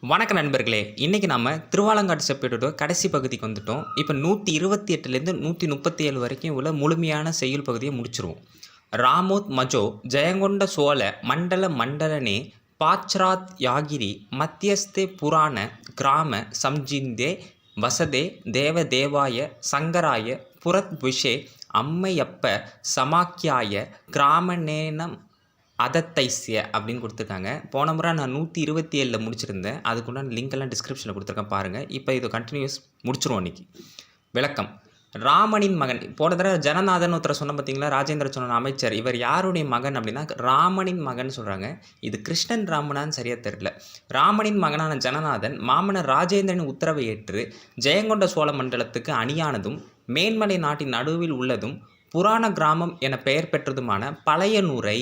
வணக்க நண்பர்களே, இன்றைக்கி நம்ம திருவாலங்காட்டு செப்பேட்டோட கடைசி பகுதிக்கு வந்துட்டோம். இப்போ 128லேருந்து 137 வரைக்கும் உள்ள முழுமையான செய்யுள் பகுதியை முடிச்சிருவோம். ராமோத் மஜோ ஜெயங்கொண்ட சோழ மண்டல மண்டலனே பாச்ராத் யாகிரி மத்தியஸ்தே புராண கிராம சம்ஜிந்தே வசதே தேவ தேவாய சங்கராய புரத் விஷே அம்மையப்ப சமாக்கியாய கிராமநேனம் அதத்தைஸ்ய அப்படின்னு கொடுத்துருக்காங்க. போன முறை நான் 127 முடிச்சிருந்தேன். அதுக்குண்டான லிங்க்கெல்லாம் டிஸ்கிரிப்ஷனில் கொடுத்துருக்கேன் பாருங்கள். இப்போ இது கண்டினியூஸ் முடிச்சிருவோம் இன்றைக்கி. விளக்கம். ராமனின் மகன். போன தடவை ஜனநாதன் ஒருத்தரை சொன்ன பார்த்தீங்களா, ராஜேந்திர சோழன் அமைச்சர். இவர் யாருடைய மகன் அப்படின்னா ராமனின் மகன் சொல்கிறாங்க. இது கிருஷ்ணன் ராமனான்னு சரியாக தெரியல. ராமனின் மகனான ஜனநாதன் மாமன்னர் ராஜேந்திரனின் உத்தரவை ஏற்று ஜெயங்கொண்ட சோழ மண்டலத்துக்கு அணியானதும் மேன்மலை நாட்டின் நடுவில் உள்ளதும் புராண கிராமம் என பெயர் பெற்றதுமான பழையனூரை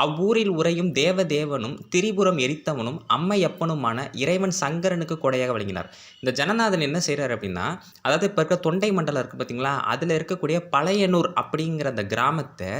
அவ்வூரில் உறையும் தேவதேவனும் திரிபுரம் எரித்தவனும் அம்மையப்பனுமான இறைவன் சங்கரனுக்கு கொடையாக வழங்கினார். இந்த ஜனநாதன் என்ன செய்கிறார் அப்படின்னா, அதாவது இப்போ இருக்க தொண்டை மண்டலம் இருக்குது பார்த்தீங்களா, அதில் இருக்கக்கூடிய பழையனூர் அப்படிங்கிற அந்த கிராமத்தை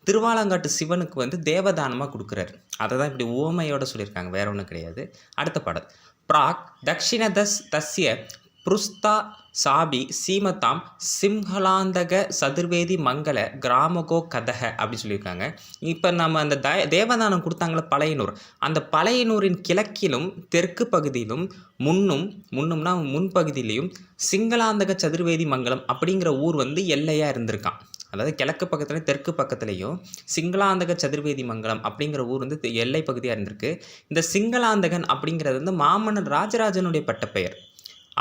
திருவாலங்காட்டு சிவனுக்கு தேவதானமாக கொடுக்குறாரு. அதை தான் இப்படி ஓமையோடு சொல்லியிருக்காங்க, வேற ஒன்றும் கிடையாது. அடுத்த பாடல். பிராக் தக்ஷிணதஸ்ய புருஸ்தா சாபி சீமதாம் சிம்ஹலாந்தக சதுர்வேதி மங்கள கிராமகோ கதக அப்படின்னு சொல்லியிருக்காங்க. இப்போ நம்ம அந்த தேவதானம் கொடுத்தாங்களே பழையனூர், அந்த பழையனூரின் கிழக்கிலும் தெற்கு பகுதியிலும் முன்னும்னா முன்பகுதியிலையும் சிங்களாந்தக சதுர்வேதி மங்கலம் அப்படிங்கிற ஊர் எல்லையாக இருந்திருக்கான். அதாவது கிழக்கு பக்கத்துலேயும் தெற்கு பக்கத்துலேயும் சிங்களாந்தக சதுர்வேதி மங்கலம் அப்படிங்கிற ஊர் எல்லை பகுதியாக இருந்திருக்கு. இந்த சிங்களாந்தகன் அப்படிங்கிறது மாமன்னர் ராஜராஜனுடைய பட்டப்பெயர்.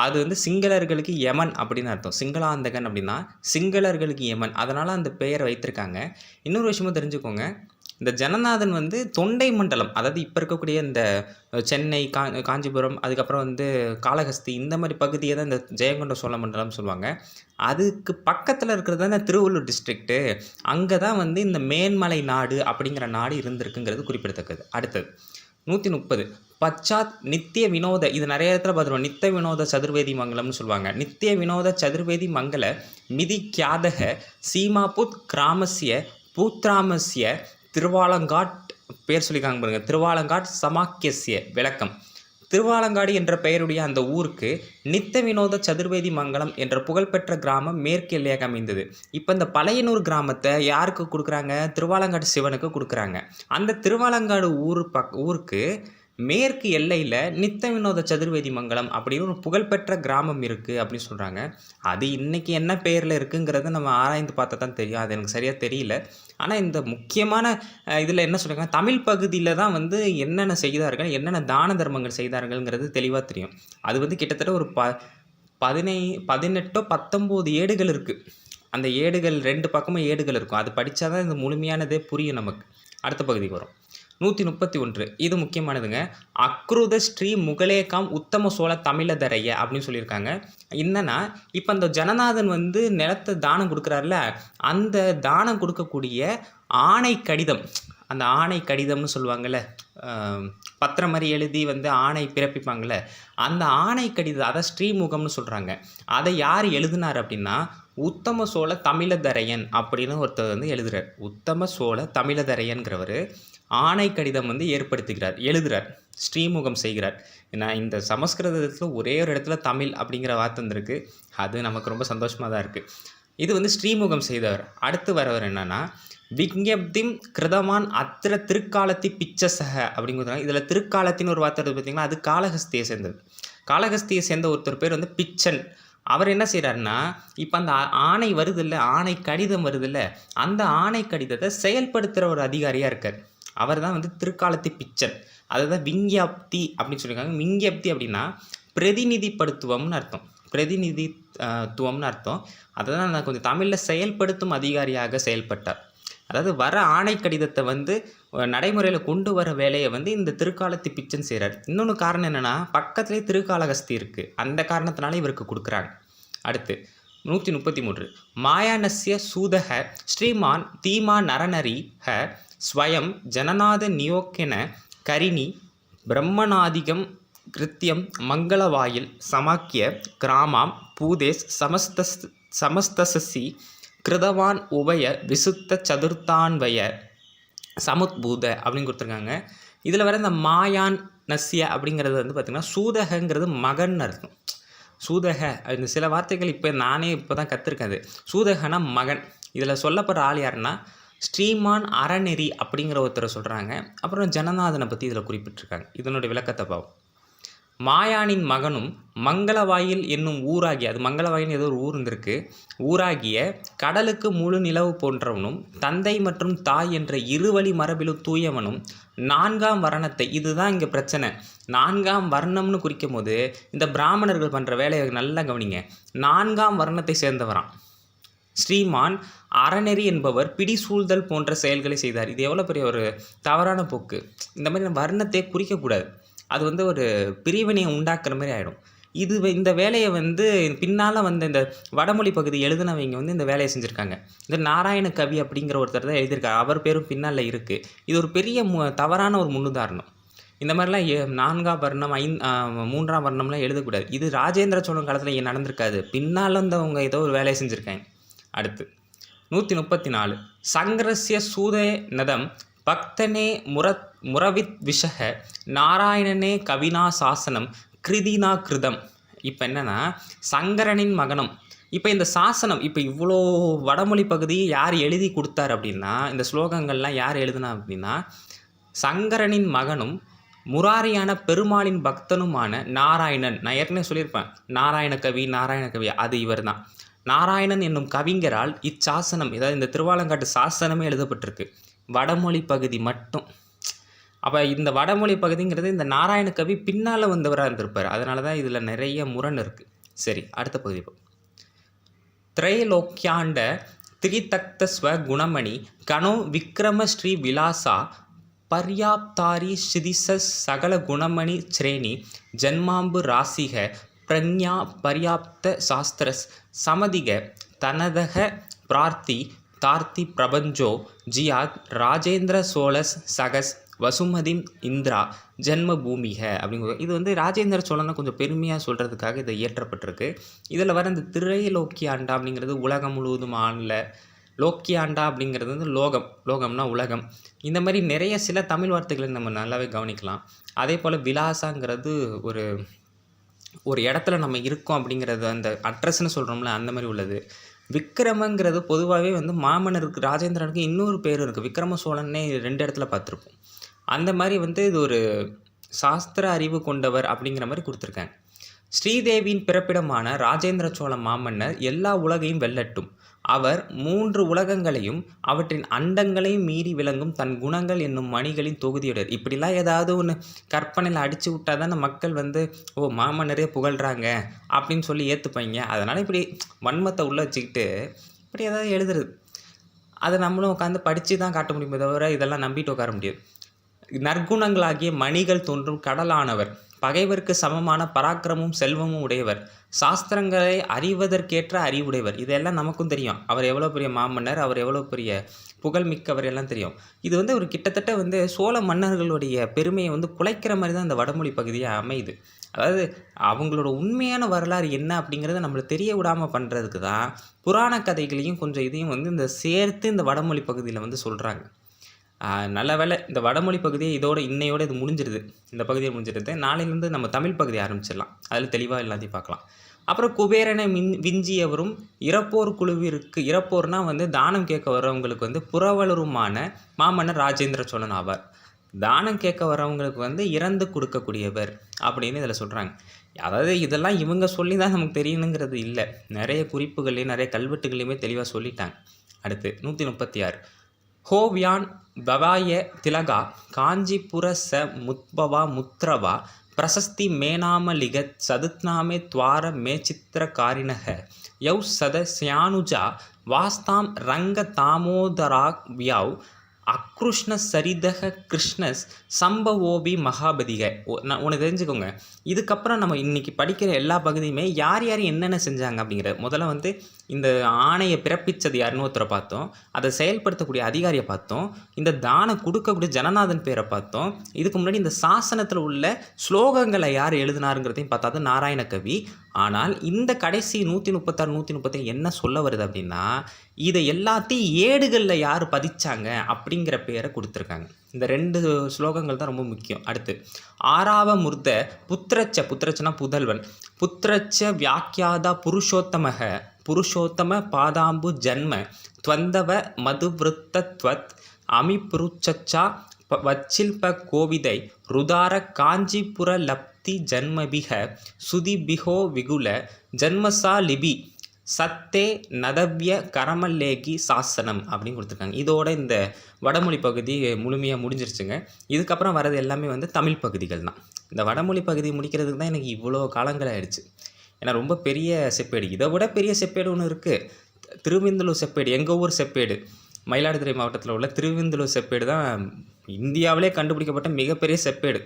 அது சிங்களர்களுக்கு யமன் அப்படின்னு அர்த்தம். சிங்களாந்தகன் அப்படின்னா சிங்களர்களுக்கு யமன், அதனால் அந்த பெயரை வைத்திருக்காங்க. இன்னொரு விஷயமும் தெரிஞ்சுக்கோங்க, இந்த ஜனநாதன் தொண்டை மண்டலம், அதாவது இப்போ இருக்கக்கூடிய இந்த சென்னை, காஞ்சிபுரம், அதுக்கப்புறம் காளஹஸ்தி, இந்த மாதிரி பகுதியை தான் இந்த ஜெயங்கொண்ட சோழ மண்டலம் சொல்லுவாங்க. அதுக்கு பக்கத்தில் இருக்கிறது தான் இந்த திருவள்ளூர் டிஸ்ட்ரிக்ட்டு. அங்கே தான் இந்த மேன்மலை நாடு அப்படிங்கிற நாடு இருந்திருக்குங்கிறது குறிப்பிடத்தக்கது. அடுத்தது 130. பச்சாத் நித்திய வினோத. இது நிறைய இடத்துல பார்த்துருவோம். நித்திய வினோத சதுர்வேதி மங்கலம்னு சொல்லுவாங்க. நித்திய வினோத சதுர்வேதி மங்கல மிதி கியாதக சீமாபுத் கிராமசிய பூத்ராமசிய திருவாலங்காட் பேர் சொல்லிக்காங்க பாருங்க. திருவாலங்காட் சமாக்கியசிய. விளக்கம். திருவாலங்காடு என்ற பெயருடைய அந்த ஊருக்கு நித்த வினோத சதுர்வேதி மங்கலம் என்ற புகழ்பெற்ற கிராமம் மேற்கு எல்லையாக அமைந்தது. இப்போ இந்த பழையனூர் கிராமத்தை யாருக்கு கொடுக்குறாங்க? திருவாலங்காடு சிவனுக்கு கொடுக்குறாங்க. அந்த திருவாலங்காடு ஊருக்கு மேற்கு எல்லையில் நித்த வினோத சதுர்வேதி மங்கலம் அப்படின்னு ஒரு புகழ்பெற்ற கிராமம் இருக்குது அப்படின்னு சொல்கிறாங்க. அது இன்றைக்கி என்ன பெயரில் இருக்குங்கிறத நம்ம ஆராய்ந்து பார்த்தா தான் தெரியும். அது எனக்கு சரியாக தெரியல. ஆனால் இந்த முக்கியமான இதில் என்ன சொல்கிறாங்க, தமிழ் பகுதியில் தான் என்னென்ன செய்தார்கள், என்னென்ன தான தர்மங்கள் செய்தார்கள்ங்கிறது தெளிவாக தெரியும். அது கிட்டத்தட்ட ஒரு 18 19 ஏடுகள் இருக்குது. அந்த ஏடுகள் 2 பக்கமும் ஏடுகள் இருக்கும். அது படித்தா தான் இந்த முழுமையானதே புரியும் நமக்கு. அடுத்த பகுதிக்கு வரும். 131. இது முக்கியமானதுங்க. அக்ருத ஸ்ரீ முகலேகாம் உத்தம சோழ தமிழதரைய அப்படின்னு சொல்லியிருக்காங்க. என்னன்னா, இப்போ அந்த ஜனநாதன் நிலத்தை தானம் கொடுக்குறாருல, அந்த தானம் கொடுக்கக்கூடிய ஆணை கடிதம், அந்த ஆணை கடிதம்னு சொல்லுவாங்கள்ல, பத்திரம் மாதிரி எழுதி ஆணை பிறப்பிப்பாங்கள்ல, அந்த ஆணை கடிதம் அதை ஸ்ரீமுகம்னு சொல்கிறாங்க. அதை யார் எழுதினார் அப்படின்னா, உத்தம சோழ தமிழதரையன் அப்படின்னு ஒருத்தர் எழுதுகிறார். உத்தம சோழ தமிழதரையன்கிறவர் ஆணை கடிதம் ஏற்படுத்துகிறார், எழுதுகிறார், ஸ்ரீமுகம் செய்கிறார். ஏன்னா இந்த சமஸ்கிருதத்தில் ஒரே ஒரு இடத்துல தமிழ் அப்படிங்கிற வார்த்தை வந்திருக்கு. அது நமக்கு ரொம்ப சந்தோஷமாக தான் இருக்குது. இது ஸ்ரீமுகம் செய்தவர். அடுத்து வரவர் என்னன்னா, விக்ஞப்திம் கிருதமான் அத்திர திருக்காலத்தி பிச்சசக அப்படிங்கிறாங்க. இதில் திருக்காலத்தின்னு ஒரு வார்த்தை இருக்குது பார்த்தீங்களா, அது காளஹஸ்தியை சேர்ந்தது. காளஹஸ்தியை சேர்ந்த ஒருத்தர் பேர் பிச்சன். அவர் என்ன செய்கிறாருன்னா, இப்போ அந்த ஆணை வருதில்ல, ஆணை கடிதம் வருதில்ல, அந்த ஆணை கடிதத்தை செயல்படுத்துகிற ஒரு அதிகாரியாக இருக்கார். அவர் தான் திருக்காலத்தி பிச்சன். அதுதான் விஞ்ஞப்தி அப்படின்னு சொல்லியிருக்காங்க. விஞ்ஞப்தி அப்படின்னா பிரதிநிதிப்படுத்துவம்னு அர்த்தம். பிரதிநிதித்துவம்னு அர்த்தம். அதை தான் நான் கொஞ்சம் தமிழில் செயல்படுத்தும் அதிகாரியாக செயல்பட்டார். அதாவது வர ஆணை கடிதத்தை நடைமுறையில் கொண்டு வர வேலையை இந்த திருக்காலத்தி பிச்சன் செய்கிறார். இன்னொன்று காரணம் என்னென்னா, பக்கத்துலேயே திருக்காளஹஸ்தி இருக்குது. அந்த காரணத்தினால இவருக்கு கொடுக்குறாங்க. அடுத்து 133. மாயானஸ்ய சூதக ஸ்ரீமான் தீமா நரநரி ஹ ஸ்வயம் ஜனநாத நியோக்கென கரிணி பிரம்மநாதிகம் கிருத்தியம் மங்களவாயில் சமாக்கிய கிராமாம் பூதேஸ் சமஸ்தசி கிருதவான் உபய விசுத்த சதுர்த்தான்வய சமுத்பூத அப்படின்னு கொடுத்துருக்காங்க. இதில் வர இந்த மாயான் நஸ்ய அப்படிங்கிறது வந்து பார்த்திங்கன்னா சூதகங்கிறது மகன் அர்த்தம். சூதக இந்த சில வார்த்தைகள் நானே இப்போ தான் கற்றுருக்கேன். அது சூதகனா மகன். இதில் சொல்லப்படுற ஆள் யாருன்னா ஸ்ரீமான் அறநெறி அப்படிங்கிற ஒருத்தரை சொல்கிறாங்க. அப்புறம் ஜனநாதனை பற்றி இதில் குறிப்பிட்டிருக்காங்க. இதனுடைய விளக்கத்தை பார்ப்போம். மாயானின் மகனும் மங்களவாயில் என்னும் ஊராகிய, அது மங்களவாயில் ஏதோ ஒரு ஊர் இருந்திருக்கு, ஊராகிய கடலுக்கு முழு நிலவு போன்றவனும் தந்தை மற்றும் தாய் என்ற இருவழி மரபிலும் தூயவனும் 4ஆம் வர்ணத்தை, இதுதான் இங்கே பிரச்சனை. 4ஆம் வர்ணம்னு குறிக்கும் போது இந்த பிராமணர்கள் பண்ணுற வேலையை நல்லா கவனிங்க. 4ஆம் வர்ணத்தை சேர்ந்தவரான் ஸ்ரீமான் அறநெறி என்பவர் பிடி சூழ்தல் போன்ற செயல்களை செய்தார். இது எவ்வளோ பெரிய ஒரு தவறான போக்கு. இந்த மாதிரி வர்ணத்தை குறிக்கக்கூடாது. அது வந்து ஒரு பிரிவினையை உண்டாக்குற மாதிரி ஆகிடும். இந்த வேலையை வந்து பின்னால் வந்து இந்த வடமொழி பகுதி எழுதினவங்க வந்து இந்த வேலையை செஞ்சுருக்காங்க. இந்த நாராயண கவி அப்படிங்கிற ஒருத்தர் தான் எழுதியிருக்காரு. அவர் பேரும் பின்னால் இருக்குது. இது ஒரு பெரிய தவறான ஒரு முன்னுதாரணம். இந்த மாதிரிலாம் 4ஆம் வர்ணம் 3ஆம் வர்ணம்லாம் எழுதக்கூடாது. இது ராஜேந்திர சோழன் காலத்தில் நடந்திருக்காது. பின்னால் வந்தவங்க ஏதோ ஒரு வேலையை செஞ்சுருக்காங்க. அடுத்து 134 சங்கரஸ்ய சூதே நதம் பக்தனே முரவித் விஷக நாராயணனே கவினா சாசனம் கிருதினா கிருதம். இப்போ என்னென்னா சங்கரனின் மகனும், இப்போ இந்த சாசனம், இப்போ இவ்வளோ வடமொழி பகுதியை யார் எழுதி கொடுத்தார் அப்படின்னா, இந்த ஸ்லோகங்கள்லாம் யார் எழுதுனா அப்படின்னா சங்கரனின் மகனும் முராரியான பெருமாளின் பக்தனுமான நாராயணன். நான் ஏற்கனவே சொல்லியிருப்பேன், நாராயண கவி அது இவர் தான். நாராயணன் என்னும் கவிஞரால் இச்சாசனம், ஏதாவது இந்த திருவாலங்காட்டு சாசனமே எழுதப்பட்டிருக்கு. வடமொழி பகுதி மட்டும். அப்போ இந்த வடமொழி பகுதிங்கிறது இந்த நாராயண கவி பின்னால் வந்தவராக இருந்திருப்பார். அதனால தான் இதில் நிறைய முரண் இருக்குது. சரி, அடுத்த பகுதி. திரைலோக்கியாண்ட திரிதக்த ஸ்வ குணமணி கனோ விக்ரம ஸ்ரீ விலாசா பர்யாப்தாரி ஸ்ருதிசஸ் சகல குணமணி ஸ்ரேணி ஜன்மாம்பு ராசிக பிரக்ஞா பர்யாப்த சாஸ்திரஸ் சமதிக தனதக பிரார்த்தி தார்த்தி பிரபஞ்சோ ஜியாத் ராஜேந்திர சோழஸ் சகஸ் வசுமதிம் இந்திரா ஜென்ம பூமிக அப்படிங்கிற. இது வந்து ராஜேந்திர சோழனை கொஞ்சம் பெருமையாக சொல்கிறதுக்காக இதை இயற்றப்பட்டிருக்கு. இதில் வர இந்த திரைலோக்கியாண்டா அப்படிங்கிறது உலகம் முழுவதும் ஆள, லோக்கியாண்டா அப்படிங்கிறது வந்து லோகம்னா உலகம். இந்த மாதிரி நிறைய சில தமிழ் வார்த்தைகளை நம்ம நல்லாவே கவனிக்கலாம். அதே போல் விலாசாங்கிறது ஒரு இடத்துல நம்ம இருக்கோம் அப்படிங்கிறது, அந்த அட்ரஸ்ன்னு சொல்கிறோம்ல, அந்த மாதிரி உள்ளது. விக்ரமங்கிறது பொதுவாகவே வந்து மாமன்னருக்கு ராஜேந்திரனுக்கு இன்னொரு பேர் இருக்குது. விக்ரம சோழனே 2 இடத்துல பார்த்துருப்போம். அந்த மாதிரி வந்து இது ஒரு சாஸ்திர அறிவு கொண்டவர் அப்படிங்கிற மாதிரி கொடுத்துருக்காங்க. ஸ்ரீதேவியின் பிறப்பிடமான ராஜேந்திர சோழ மாமன்னர் எல்லா உலகையும் வெல்லட்டும். அவர் 3 உலகங்களையும் அவற்றின் அண்டங்களையும் மீறி விளங்கும் தன் குணங்கள் என்னும் மணிகளின் தொகுதியுடையர். இப்படிலாம் ஏதாவது ஒன்று கற்பனையில் அடித்து விட்டால் தானே மக்கள் வந்து மாமன்னரே புகழ்கிறாங்க அப்படின்னு சொல்லி ஏற்றுப்பாங்க. அதனால் இப்படி வன்மத்தை உள்ளே வச்சுக்கிட்டு இப்படி ஏதாவது எழுதுறது, அதை நம்மளும் உட்காந்து படித்து தான் காட்ட முடியுமே தவிர இதெல்லாம் நம்பிட்டு உட்கார முடியாது. நற்குணங்களாகிய மணிகள் தோன்றும் கடலானவர், பகைவருக்கு சமமான பராக்கிரமும் செல்வமும் உடையவர், சாஸ்திரங்களை அறிவதற்கேற்ற அறிவுடையவர். இதெல்லாம் நமக்கும் தெரியும். அவர் எவ்வளோ பெரிய மாமன்னர், அவர் எவ்வளோ பெரிய புகழ்மிக்கவர் எல்லாம் தெரியும். இது வந்து ஒரு கிட்டத்தட்ட வந்து சோழ மன்னர்களுடைய பெருமையை வந்து குலைக்கிற மாதிரி தான் இந்த வடமொழி பகுதியை அமையுது. அதாவது அவங்களோட உண்மையான வரலாறு என்ன அப்படிங்கிறத நம்மளுக்கு தெரிய விடாமல் பண்ணுறதுக்கு தான் புராண கதைகளையும் கொஞ்சம் இதையும் வந்து இந்த சேர்த்து இந்த வடமொழி பகுதியில் வந்து சொல்கிறாங்க. நல்ல வேலை இந்த வடமொழி பகுதியை இன்னையோட இது முடிஞ்சிடுது. இந்த பகுதியை முடிஞ்சிடுது. நாளையிலேருந்து நம்ம தமிழ் பகுதியை ஆரம்பிச்சிடலாம். அதில் தெளிவாக எல்லாத்தையும் பார்க்கலாம். அப்புறம் குபேரனை விஞ்சியவரும் இறப்போர்னா வந்து தானம் கேட்க வரவங்களுக்கு வந்து புறவலருமான மாமன்னர் ராஜேந்திர சோழன் ஆவார். தானம் கேட்க வரவங்களுக்கு வந்து இறந்து கொடுக்கக்கூடியவர் அப்படின்னு இதில் சொல்கிறாங்க. அதாவது இதெல்லாம் இவங்க சொல்லி தான் நமக்கு தெரியணுங்கிறது இல்லை. நிறைய குறிப்புகள்லையும் நிறைய கல்வெட்டுகளையுமே தெளிவாக சொல்லிட்டாங்க. அடுத்து 136 ஹோவ்யான் பவாய திலகா காஞ்சிபுர ச முத்பவா முத்ரவா பிரசஸ்தி மேனாமலிகத் சதுத்நாமே துவார மேச்சித்திர காரிணக யௌ சத சியானுஜா வாஸ்தாம் ரங்க தாமோதராக் வியாவ் அக்ருஷ்ண சரிதக கிருஷ்ணஸ் சம்பவோபி மகாபதிக. உனக்கு தெரிஞ்சுக்கோங்க, இதுக்கப்புறம் நம்ம இன்றைக்கி படிக்கிற எல்லா பகுதியுமே யார் என்னென்ன செஞ்சாங்க அப்படிங்கிறது. முதல்ல வந்து இந்த ஆணையை பிறப்பித்தது யாருன்னு ஒருத்தரை பார்த்தோம், அதை செயல்படுத்தக்கூடிய அதிகாரியை பார்த்தோம், இந்த தானம் கொடுக்கக்கூடிய ஜனநாதன் பேரை பார்த்தோம். இதுக்கு முன்னாடி இந்த சாசனத்தில் உள்ள ஸ்லோகங்களை யார் எழுதினாருங்கிறதையும் பார்த்தா அது நாராயண கவி. ஆனால் இந்த கடைசி 136 137 என்ன சொல்ல வருது அப்படின்னா, இதை எல்லாத்தையும் ஏடுகளில் யார் பதிச்சாங்க அப்படிங்கிற பேரை கொடுத்துருக்காங்க. இந்த 2 ஸ்லோகங்கள் தான் ரொம்ப முக்கியம். அடுத்து ஆறாவ முர்த புத்திரச்சனா புதல்வன், புத்திரச்ச வியாக்கியாதா புருஷோத்தமக புருஷோத்தம பாதாம்பு ஜன்ம துவந்தவ மதுவிருத்தத்வத் அமிபுருச்சச்சா வச்சில்ப கோவிதை ருதார காஞ்சிபுர லப்தி ஜன்மபிக சுதிபிகோ விகுல ஜன்மசா லிபி சத்தே நதவ்ய கரமல்லேகி சாசனம் அப்படின்னு கொடுத்துருக்காங்க. இதோட இந்த வடமொழி பகுதி முழுமையாக முடிஞ்சிருச்சுங்க. இதுக்கப்புறம் வர்றது எல்லாமே வந்து தமிழ் பகுதிகள் தான். இந்த வடமொழி பகுதி முடிக்கிறதுக்கு தான் எனக்கு இவ்வளோ காலங்கள் ஆயிடுச்சு. ஏன்னா ரொம்ப பெரிய செப்பேடு, இதை விட பெரிய செப்பேடு ஒன்று இருக்குது. திருவிந்தலூர் செப்பேடு, எங்கள் ஊர் செப்பேடு, மயிலாடுதுறை மாவட்டத்தில் உள்ள திருவிந்தலூர் செப்பேடு தான் இந்தியாவிலே கண்டுபிடிக்கப்பட்ட மிகப்பெரிய செப்பேடு.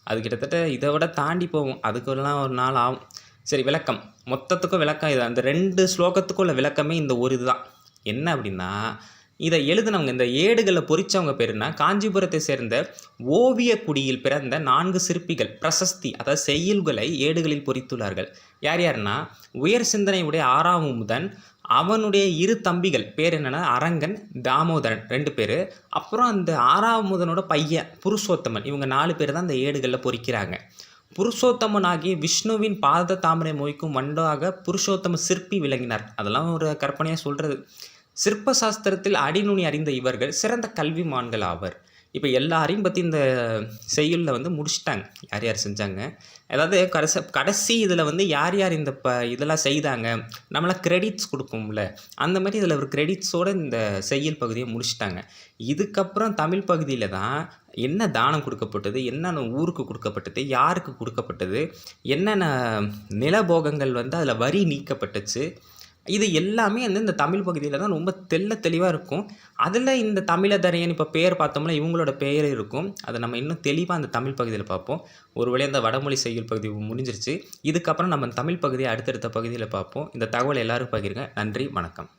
அது கிட்டத்தட்ட இதை விட தாண்டி போகும், அதுக்கெல்லாம் ஒரு நாள் ஆகும். சரி, விளக்கம், மொத்தத்துக்கும் விளக்கம் இது. அந்த 2 ஸ்லோகத்துக்கும் உள்ள விளக்கமே இந்த ஒரு இதுதான். என்ன அப்படின்னா, இதை எழுதினவங்க, இந்த ஏடுகளில் பொறிச்சவங்க பேருன்னா காஞ்சிபுரத்தை சேர்ந்த ஓவிய குடியில் பிறந்த 4 சிற்பிகள் பிரசஸ்தி, அதாவது செய்யுள்களை ஏடுகளில் பொறித்துள்ளார்கள். யார் யாருன்னா, உயர் சிந்தனை உடைய ஆறாமுதன், அவனுடைய 2 தம்பிகள் பேர் என்னென்னா அரங்கன், தாமோதரன் 2 பேர், அப்புறம் அந்த ஆறாமுதனோட பையன் புருஷோத்தமன், இவங்க 4 பேர் தான் இந்த ஏடுகளில் பொறிக்கிறாங்க. புருஷோத்தமனாகிய விஷ்ணுவின் பாத தாமரை மொய்க்கும் வண்டாக புருஷோத்தம சிற்பி விளங்கினார். அதெல்லாம் ஒரு கற்பனையாக சொல்கிறது. சிற்ப சாஸ்திரத்தில் அடிநுனி அறிந்த இவர்கள் சிறந்த கல்விமான்கள் ஆவர். இப்போ எல்லாரையும் பற்றி இந்த செய்யுளில் வந்து முடிச்சிட்டாங்க, யார் யார் செஞ்சாங்க. அதாவது கடைசி இதில் வந்து யார் யார் இந்த இதெல்லாம் செய்தாங்க, நம்மளாம் கிரெடிட்ஸ் கொடுப்போம்ல, அந்த மாதிரி இதில் ஒரு கிரெடிட்ஸோடு இந்த செய்யுள் பகுதியை முடிச்சிட்டாங்க. இதுக்கப்புறம் தமிழ் பகுதியில் தான் என்ன தானம் கொடுக்கப்பட்டது, என்னென்ன ஊருக்கு கொடுக்கப்பட்டது, யாருக்கு கொடுக்கப்பட்டது, என்னென்ன நிலபோகங்கள் வந்து அதில் வரி நீக்கப்பட்டுச்சு, இது எல்லாமே வந்து இந்த தமிழ் பகுதியில் தான் ரொம்ப தெளிவாக இருக்கும். அதில் இந்த தமிழதரையன் இப்போ பேர் பார்த்தோம்னா இவங்களோட பெயர் இருக்கும். அதை நம்ம இன்னும் தெளிவாக அந்த தமிழ் பகுதியில் பார்ப்போம். ஒருவேளை அந்த வடமொழி செய்யுள் பகுதி முடிஞ்சிருச்சு. இதுக்கப்புறம் நம்ம தமிழ் பகுதியை அடுத்தடுத்த பகுதியில் பார்ப்போம். இந்த தகவல் எல்லாரும் பகிருங்க. நன்றி, வணக்கம்.